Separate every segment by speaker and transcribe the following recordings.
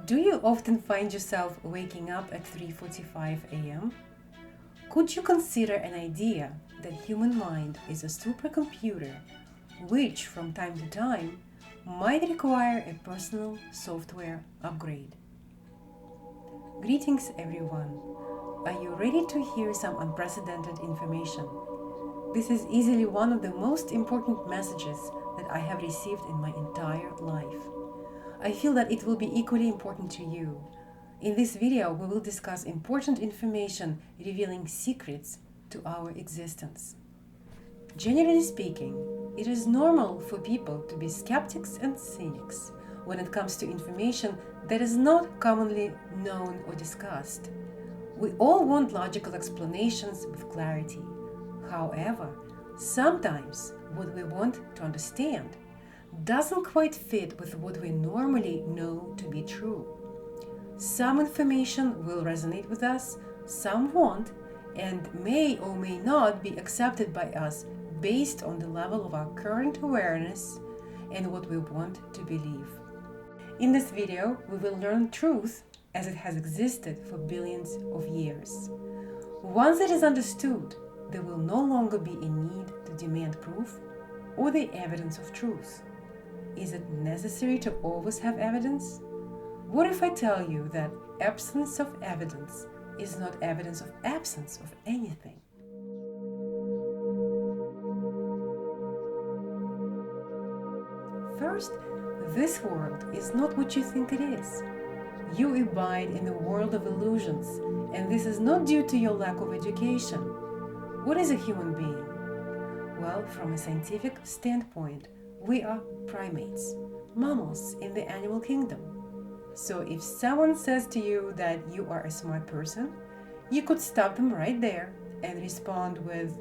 Speaker 1: Do you often find yourself waking up at 3:45 a.m.? Could you consider an idea that human mind is a supercomputer which from time to time might require a personal software upgrade? Greetings everyone! Are you ready to hear some unprecedented information? This is easily one of the most important messages that I have received in my entire life. I feel that it will be equally important to you. In this video, we will discuss important information revealing secrets to our existence. Generally speaking, it is normal for people to be skeptics and cynics when it comes to information that is not commonly known or discussed. We all want logical explanations with clarity. However, sometimes what we want to understand doesn't quite fit with what we normally know to be true. Some information will resonate with us, some won't, and may or may not be accepted by us based on the level of our current awareness and what we want to believe. In this video, we will learn truth as it has existed for billions of years. Once it is understood, there will no longer be a need to demand proof or the evidence of truth. Is it necessary to always have evidence? What if I tell you that absence of evidence is not evidence of absence of anything? First, this world is not what you think it is. You abide in a world of illusions, and this is not due to your lack of education. What is a human being? Well, from a scientific standpoint, we are primates, mammals in the animal kingdom. So if someone says to you that you are a smart person, you could stop them right there and respond with,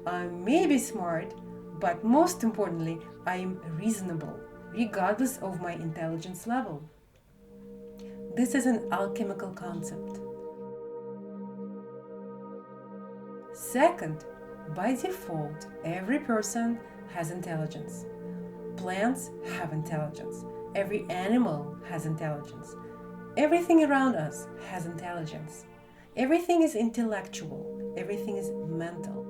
Speaker 1: I may be smart, but most importantly, I am reasonable, regardless of my intelligence level. This is an alchemical concept. Second, by default, every person has intelligence. Plants have intelligence. Every animal has intelligence. Everything around us has intelligence. Everything is intellectual. Everything is mental.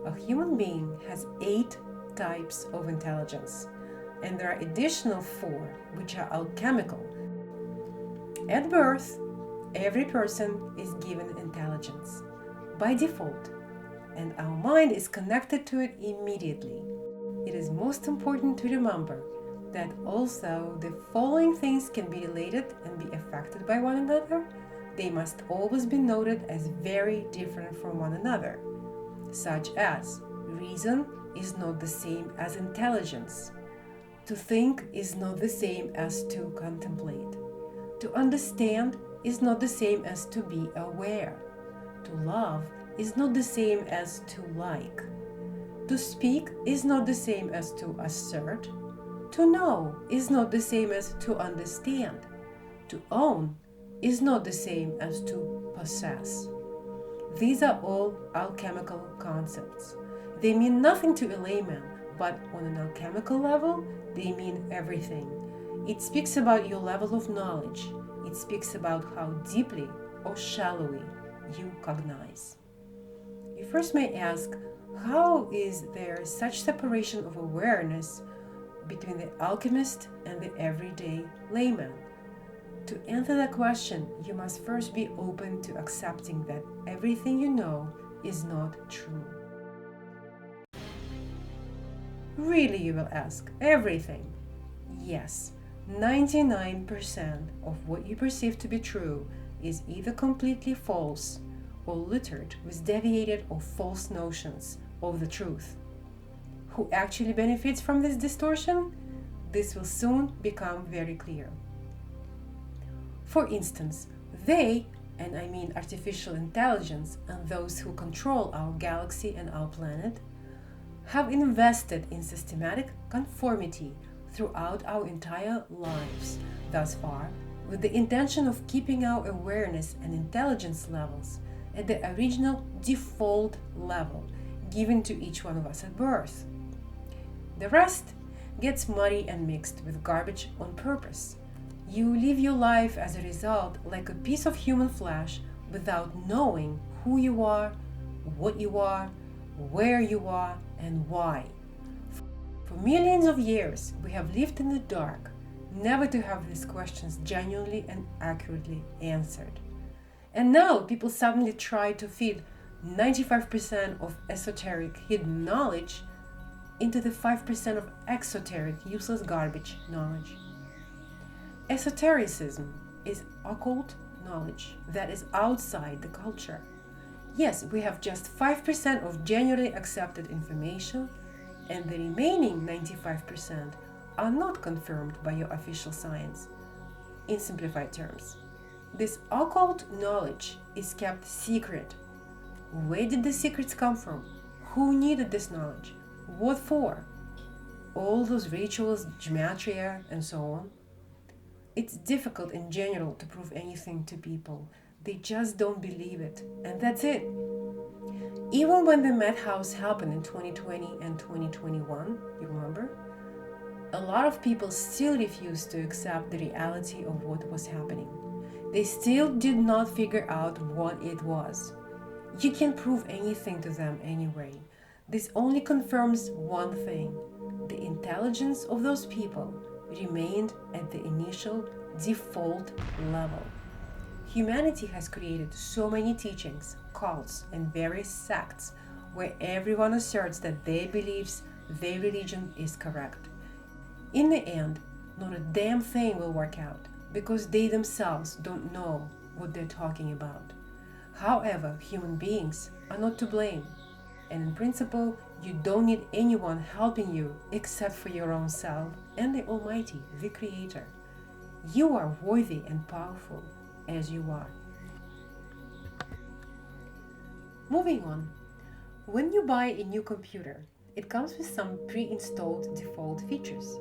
Speaker 1: A human being has 8 types of intelligence, and there are additional 4 which are alchemical. At birth, every person is given intelligence by default, and our mind is connected to it immediately. It is most important to remember that also the following things can be related and be affected by one another. They must always be noted as very different from one another, such as reason is not the same as intelligence. To think is not the same as to contemplate. To understand is not the same as to be aware. To love is not the same as to like. To speak is not the same as to assert. To know is not the same as to understand. To own is not the same as to possess. These are all alchemical concepts. They mean nothing to a layman, but on an alchemical level, they mean everything. It speaks about your level of knowledge. It speaks about how deeply or shallowly you cognize. You first may ask, how is there such separation of awareness between the alchemist and the everyday layman? To answer that question, you must first be open to accepting that everything you know is not true. Really, you will ask, everything? Yes, 99% of what you perceive to be true is either completely false or littered with deviated or false notions of the truth. Who actually benefits from this distortion? This will soon become very clear. For instance, they, and I mean artificial intelligence and those who control our galaxy and our planet, have invested in systematic conformity throughout our entire lives thus far, with the intention of keeping our awareness and intelligence levels at the original default level given to each one of us at birth. The rest gets muddy and mixed with garbage on purpose. You live your life as a result like a piece of human flesh without knowing who you are, what you are, where you are, and why. For millions of years, we have lived in the dark, never to have these questions genuinely and accurately answered. And now people suddenly try to feed 95% of esoteric hidden knowledge into the 5% of exoteric useless garbage knowledge. Esotericism is occult knowledge that is outside the culture. Yes, we have just 5% of genuinely accepted information, and the remaining 95% are not confirmed by your official science. In simplified terms, this occult knowledge is kept secret. Where did the secrets come from? Who needed this knowledge? What for? All those rituals, gematria, and so on. It's difficult in general to prove anything to people. They just don't believe it, and that's it. Even when the madhouse happened in 2020 and 2021, you remember? A lot of people still refused to accept the reality of what was happening. They still did not figure out what it was. You can't prove anything to them anyway. This only confirms one thing. The intelligence of those people remained at the initial default level. Humanity has created so many teachings, cults, and various sects where everyone asserts that their beliefs, their religion is correct. In the end, not a damn thing will work out because they themselves don't know what they're talking about. However, human beings are not to blame, and in principle, you don't need anyone helping you except for your own self and the Almighty, the Creator. You are worthy and powerful as you are. Moving on. When you buy a new computer, it comes with some pre-installed default features.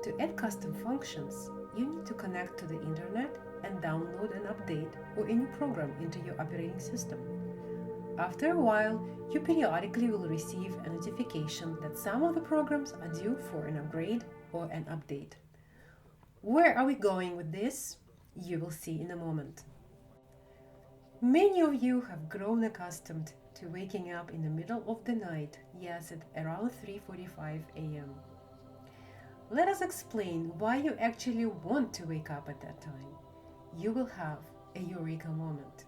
Speaker 1: To add custom functions, you need to connect to the internet and download an update or a new program into your operating system. After a while, you periodically will receive a notification that some of the programs are due for an upgrade or an update. Where are we going with this? You will see in a moment. Many of you have grown accustomed to waking up in the middle of the night, yes, at around 3:45 a.m. Let us explain why you actually want to wake up at that time. You will have a eureka moment.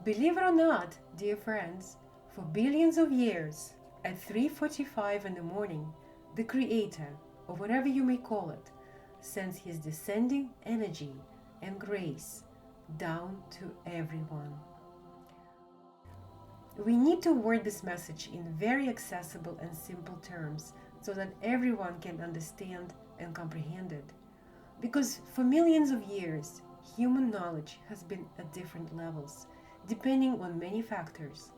Speaker 1: Believe it or not, dear friends, for billions of years, at 3:45 in the morning, the Creator, or whatever you may call it, sends his descending energy and grace down to everyone. We need to word this message in very accessible and simple terms so that everyone can understand and comprehend it. Because for millions of years, human knowledge has been at different levels, depending on many factors,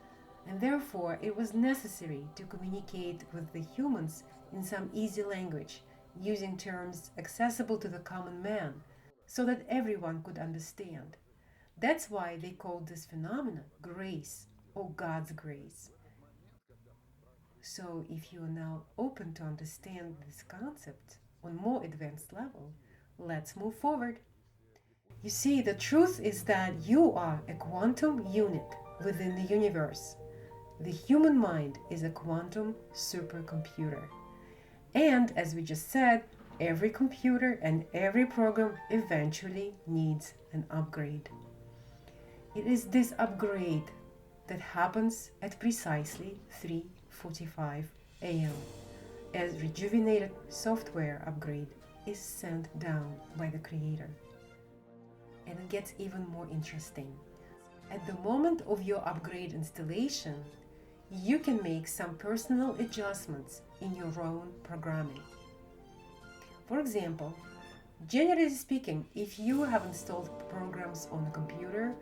Speaker 1: and therefore it was necessary to communicate with the humans in some easy language, using terms accessible to the common man, so that everyone could understand. That's why they called this phenomenon grace, or God's grace. So if you are now open to understand this concept on more advanced level, let's move forward. You see, the truth is that you are a quantum unit within the universe. The human mind is a quantum supercomputer. And as we just said, every computer and every program eventually needs an upgrade. It is this upgrade that happens at precisely 3:45 a.m. as rejuvenated software upgrade is sent down by the Creator. And it gets even more interesting. At the moment of your upgrade installation, you can make some personal adjustments in your own programming. For example, generally speaking, if you have installed programs on a computer,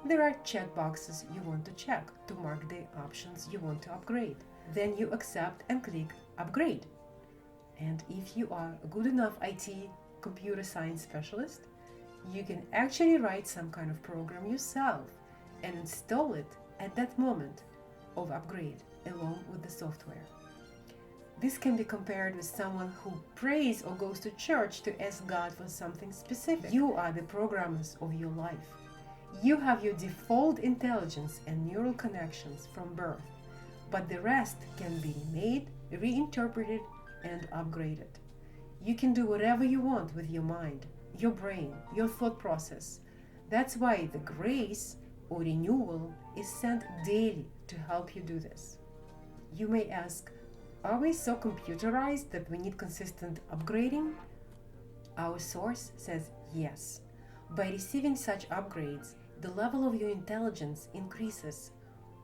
Speaker 1: there are checkboxes you want to check to mark the options you want to upgrade. Then you accept and click Upgrade. And if you are a good enough IT computer science specialist, you can actually write some kind of program yourself and install it at that moment of upgrade along with the software. This can be compared with someone who prays or goes to church to ask God for something specific. You are the programmers of your life. You have your default intelligence and neural connections from birth, but the rest can be remade, reinterpreted, and upgraded. You can do whatever you want with your mind, your brain, your thought process. That's why the grace or renewal is sent daily to help you do this. You may ask, are we so computerized that we need consistent upgrading? Our source says yes. By receiving such upgrades, the level of your intelligence increases,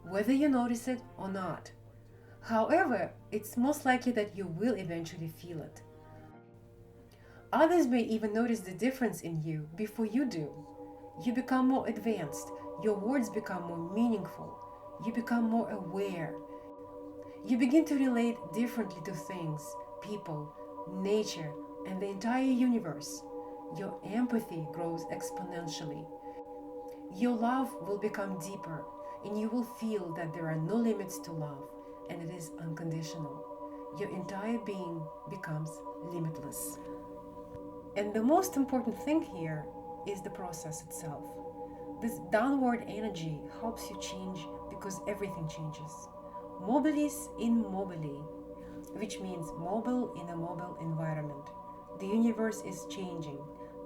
Speaker 1: whether you notice it or not. However, it's most likely that you will eventually feel it. Others may even notice the difference in you before you do. You become more advanced, your words become more meaningful, you become more aware. You begin to relate differently to things, people, nature, and the entire universe. Your empathy grows exponentially. Your love will become deeper, and you will feel that there are no limits to love, and it is unconditional. Your entire being becomes limitless. And the most important thing here is the process itself. This downward energy helps you change because everything changes. Mobilis in mobili, which means mobile in a mobile environment. The universe is changing.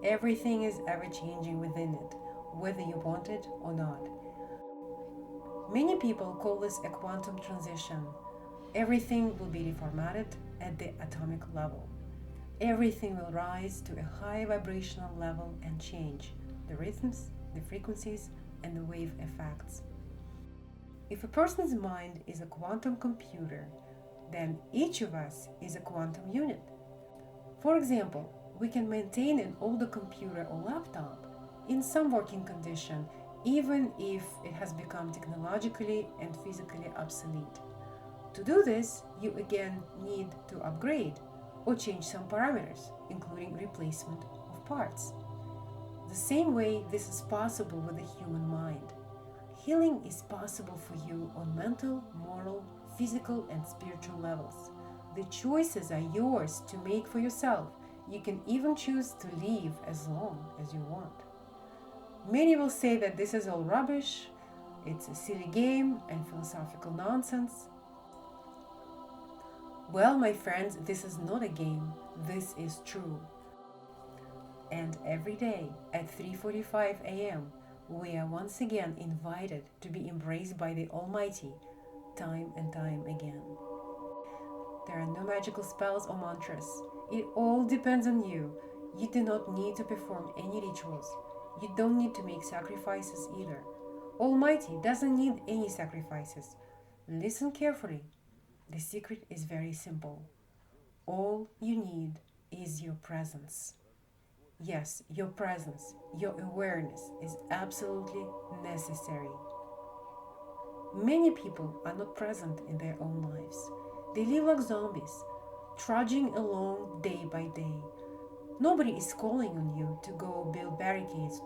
Speaker 1: Everything is ever changing within it, whether you want it or not. Many people call this a quantum transition. Everything will be reformatted at the atomic level. Everything will rise to a high vibrational level and change the rhythms, the frequencies, and the wave effects. If a person's mind is a quantum computer, then each of us is a quantum unit. For example, we can maintain an older computer or laptop in some working condition, even if it has become technologically and physically obsolete. To do this, you again need to upgrade or change some parameters, including replacement of parts. The same way this is possible with the human mind. Healing is possible for you on mental, moral, physical, and spiritual levels. The choices are yours to make for yourself. You can even choose to live as long as you want. Many will say that this is all rubbish, it's a silly game and philosophical nonsense. Well, my friends, this is not a game, this is true. And every day at 3:45 a.m., we are once again invited to be embraced by the Almighty, time and time again. There are no magical spells or mantras. It all depends on you. You do not need to perform any rituals. You don't need to make sacrifices either. Almighty doesn't need any sacrifices. Listen carefully. The secret is very simple. All you need is your presence. Yes, your presence, your awareness is absolutely necessary. Many people are not present in their own lives. They live like zombies, trudging along day by day. Nobody is calling on you to go build barricades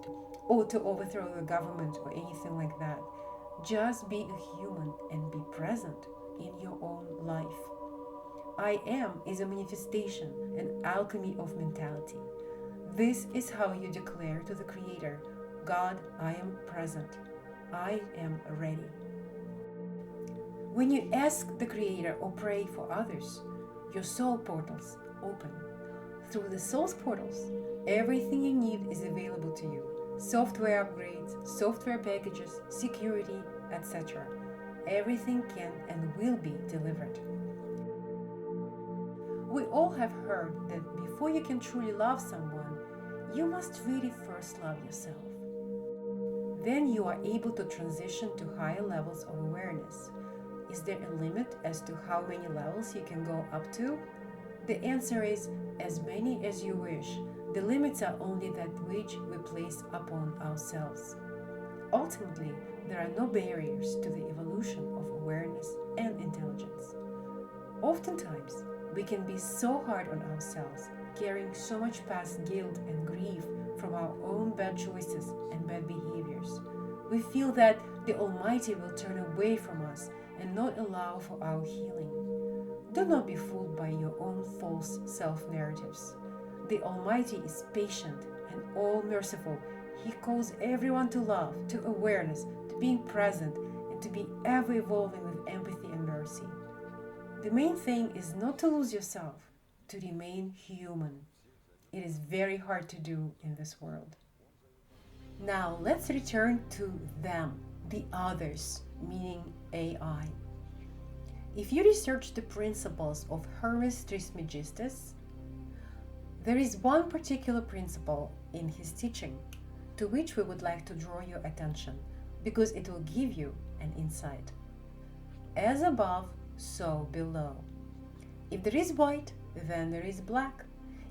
Speaker 1: or to overthrow the government or anything like that. Just be a human and be present in your own life. I am is a manifestation, an alchemy of mentality. This is how you declare to the Creator, God, I am present. I am ready. When you ask the Creator or pray for others, your soul portals open. Through the soul's portals, everything you need is available to you. Software upgrades, software packages, security, etc. Everything can and will be delivered. We all have heard that before you can truly love someone, you must really first love yourself. Then you are able to transition to higher levels of awareness. Is there a limit as to how many levels you can go up to? The answer is as many as you wish. The limits are only that which we place upon ourselves. Ultimately, there are no barriers to the evolution of awareness and intelligence. Oftentimes, we can be so hard on ourselves, carrying so much past guilt and grief from our own bad choices and bad behaviors. We feel that the Almighty will turn away from us and not allow for our healing. Do not be fooled by your own false self-narratives. The Almighty is patient and all-merciful. He calls everyone to love, to awareness, to being present, and to be ever-evolving with empathy and mercy. The main thing is not to lose yourself, to remain human. It is very hard to do in this world. Now let's return to them, the others, meaning AI. If you research the principles of Hermes Trismegistus, there is one particular principle in his teaching to which we would like to draw your attention because it will give you an insight. As above, so below. If there is white, then there is black.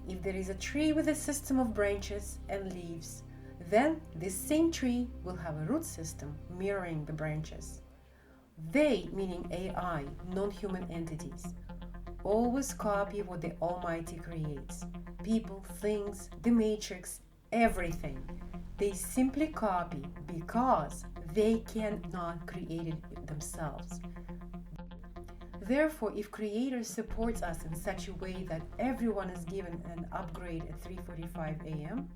Speaker 1: If there is a tree with a system of branches and leaves, then this same tree will have a root system mirroring the branches. They, meaning AI, non-human entities, always copy what the Almighty creates. People, things, the matrix, everything. They simply copy because they cannot create it themselves. Therefore, if Creator supports us in such a way that everyone is given an upgrade at 3:45 a.m.,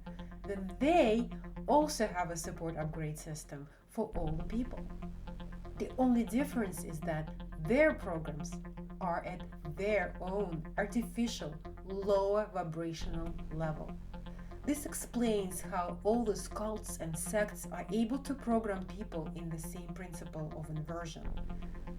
Speaker 1: then they also have a support upgrade system for all the people. The only difference is that their programs are at their own artificial, lower vibrational level. This explains how all those cults and sects are able to program people in the same principle of inversion.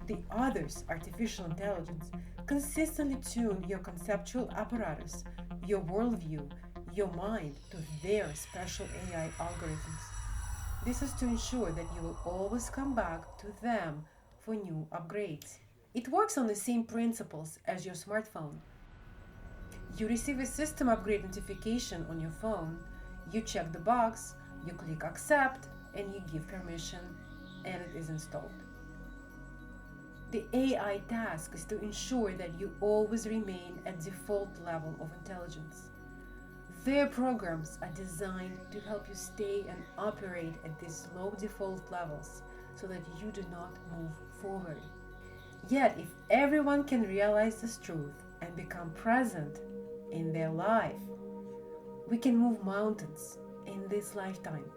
Speaker 1: The others, artificial intelligence, consistently tune your conceptual apparatus, your worldview, your mind to their special AI algorithms. This is to ensure that you will always come back to them for new upgrades. It works on the same principles as your smartphone. You receive a system upgrade notification on your phone, you check the box, you click accept, and you give permission, and it is installed. The AI task is to ensure that you always remain at default level of intelligence. Their programs are designed to help you stay and operate at these low default levels so that you do not move forward. Yet, if everyone can realize this truth and become present in their life, we can move mountains in this lifetime.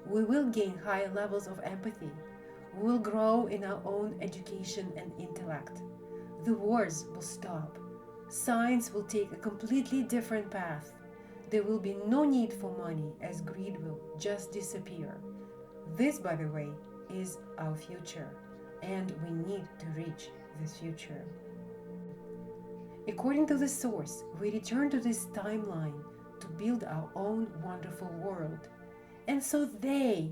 Speaker 1: We will gain higher levels of empathy. We will grow in our own education and intellect. The wars will stop. Science will take a completely different path. There will be no need for money, as greed will just disappear. This, by the way, is our future, and we need to reach this future. According to the source, we return to this timeline to build our own wonderful world. And so they,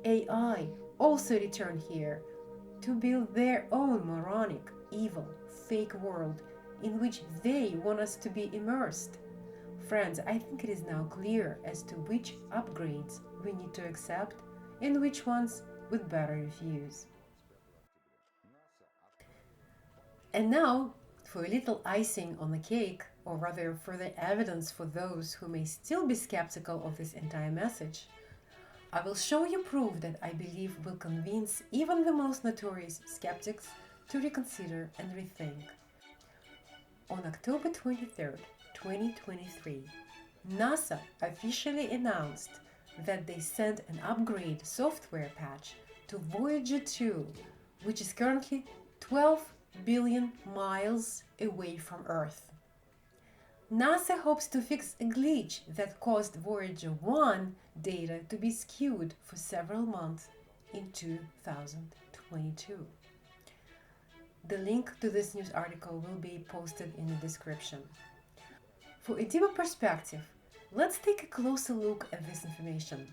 Speaker 1: AI, also return here to build their own moronic, evil, fake world in which they want us to be immersed. Friends, I think it is now clear as to which upgrades we need to accept and which ones we'd better refuse. And now, for a little icing on the cake, or rather further evidence for those who may still be skeptical of this entire message, I will show you proof that I believe will convince even the most notorious skeptics to reconsider and rethink. On October 23rd, 2023, NASA officially announced that they sent an upgrade software patch to Voyager 2, which is currently 12 billion miles away from Earth. NASA hopes to fix a glitch that caused Voyager 1 data to be skewed for several months in 2022. The link to this news article will be posted in the description. For a deeper perspective, let's take a closer look at this information.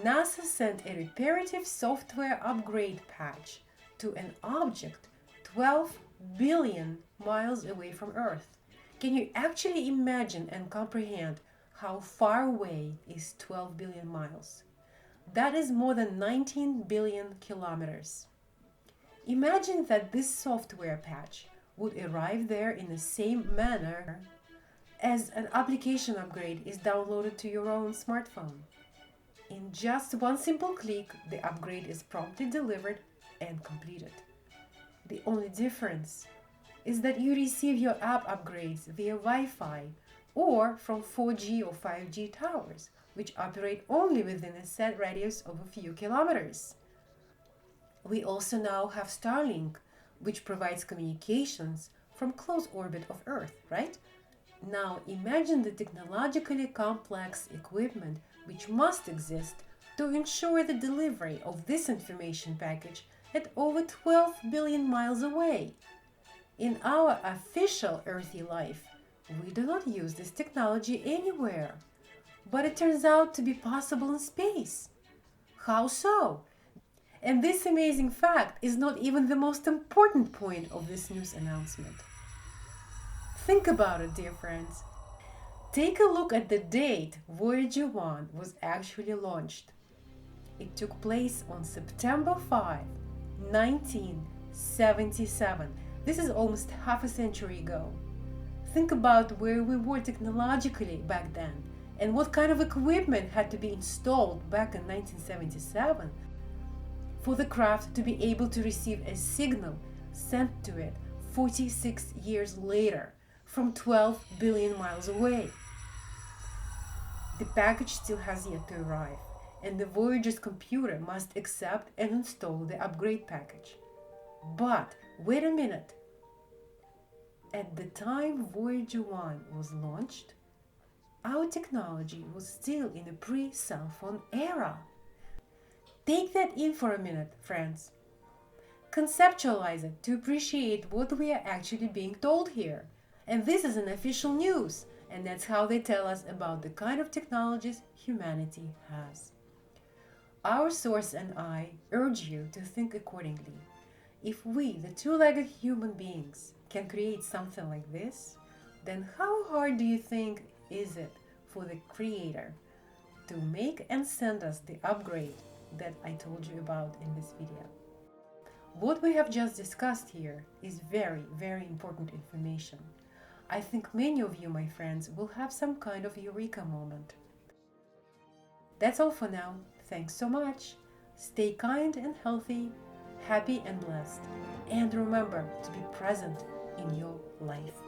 Speaker 1: NASA sent a reparative software upgrade patch to an object 12 billion miles away from Earth. Can you actually imagine and comprehend how far away is 12 billion miles? That is more than 19 billion kilometers. Imagine that this software patch would arrive there in the same manner as an application upgrade is downloaded to your own smartphone. In just one simple click, the upgrade is promptly delivered and completed. The only difference is that you receive your app upgrades via Wi-Fi or from 4G or 5G towers, which operate only within a set radius of a few kilometers. We also now have Starlink, which provides communications from close orbit of Earth, right? Now imagine the technologically complex equipment which must exist to ensure the delivery of this information package at over 12 billion miles away. In our official earthly life, we do not use this technology anywhere, but it turns out to be possible in space. How so? And this amazing fact is not even the most important point of this news announcement. Think about it, dear friends. Take a look at the date Voyager 1 was actually launched. It took place on September 5, 1977. This is almost half a century ago. Think about where we were technologically back then and what kind of equipment had to be installed back in 1977 for the craft to be able to receive a signal sent to it 46 years later from 12 billion miles away. The package still has yet to arrive, and the Voyager's computer must accept and install the upgrade package. But wait a minute. At the time Voyager 1 was launched, our technology was still in a pre-cell phone era. Take that in for a minute, friends. Conceptualize it to appreciate what we are actually being told here. And this is an official news, and that's how they tell us about the kind of technologies humanity has. Our source and I urge you to think accordingly. If we, the two-legged human beings, can create something like this, then how hard do you think is it for the Creator to make and send us the upgrade that I told you about in this video? What we have just discussed here is very, very important information. I think many of you, my friends, will have some kind of eureka moment. That's all for now. Thanks so much. Stay kind and healthy, happy and blessed. And remember to be present in your life.